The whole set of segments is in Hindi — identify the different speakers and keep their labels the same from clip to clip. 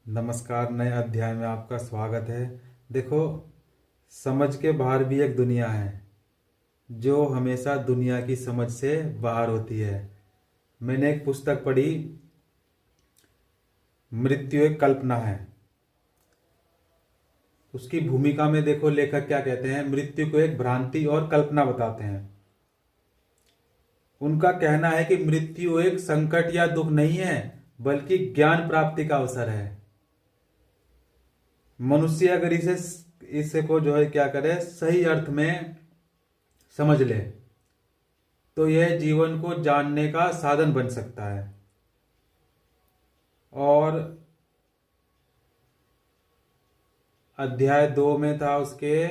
Speaker 1: नमस्कार। नए अध्याय में आपका स्वागत है। देखो, समझ के बाहर भी एक दुनिया है जो हमेशा दुनिया की समझ से बाहर होती है। मैंने एक पुस्तक पढ़ी, मृत्यु एक कल्पना है। उसकी भूमिका में देखो लेखक क्या कहते हैं, मृत्यु को एक भ्रांति और कल्पना बताते हैं। उनका कहना है कि मृत्यु एक संकट या दुख नहीं है, बल्कि ज्ञान प्राप्ति का अवसर है। मनुष्य अगर इसे को जो है क्या करे, सही अर्थ में समझ ले तो यह जीवन को जानने का साधन बन सकता है। और अध्याय 2 में था, उसके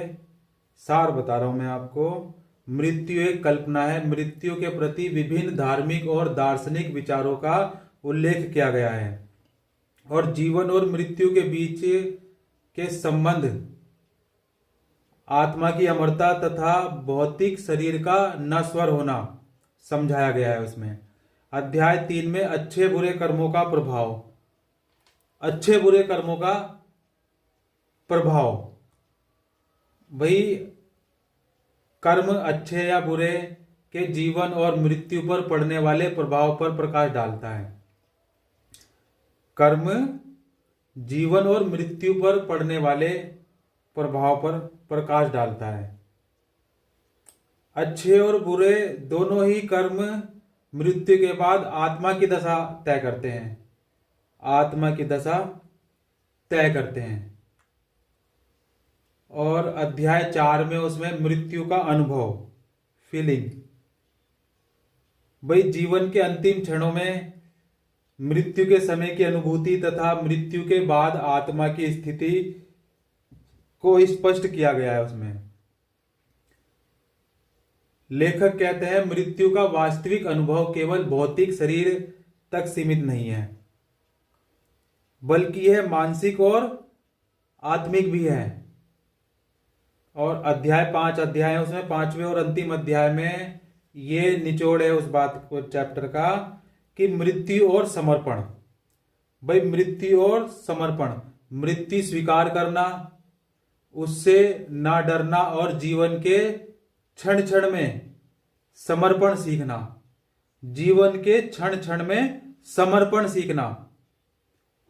Speaker 1: सार बता रहा हूं मैं आपको। मृत्यु एक कल्पना है। मृत्यु के प्रति विभिन्न धार्मिक और दार्शनिक विचारों का उल्लेख किया गया है और जीवन और मृत्यु के बीच के संबंध, आत्मा की अमरता तथा भौतिक शरीर का नश्वर होना समझाया गया है उसमें। अध्याय 3 में अच्छे बुरे कर्मों का प्रभाव, अच्छे बुरे कर्मों का प्रभाव, वही कर्म अच्छे या बुरे के जीवन और मृत्यु पर पड़ने वाले प्रभाव पर प्रकाश डालता है। कर्म जीवन और मृत्यु पर पड़ने वाले प्रभाव पर प्रकाश डालता है। अच्छे और बुरे दोनों ही कर्म मृत्यु के बाद आत्मा की दशा तय करते हैं, आत्मा की दशा तय करते हैं। और अध्याय 4 में उसमें मृत्यु का अनुभव, फीलिंग, भाई जीवन के अंतिम क्षणों में मृत्यु के समय की अनुभूति तथा मृत्यु के बाद आत्मा की स्थिति को स्पष्ट किया गया है उसमें। लेखक कहते हैं मृत्यु का वास्तविक अनुभव केवल भौतिक शरीर तक सीमित नहीं है, बल्कि यह मानसिक और आत्मिक भी है। और अध्याय 5 अध्याय है, उसमें 5वें और अंतिम अध्याय में ये निचोड़ है उस बात को, चैप्टर का, कि मृत्यु और समर्पण। भाई मृत्यु और समर्पण, मृत्यु स्वीकार करना, उससे ना डरना और जीवन के क्षण क्षण में समर्पण सीखना, जीवन के क्षण क्षण में समर्पण सीखना,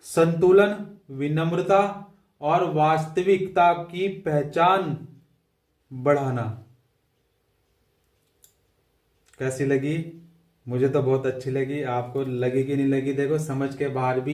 Speaker 1: संतुलन, विनम्रता और वास्तविकता की पहचान बढ़ाना। कैसी लगी? मुझे तो बहुत अच्छी लगी। आपको लगी कि नहीं लगी? देखो, समझ के बाहर भी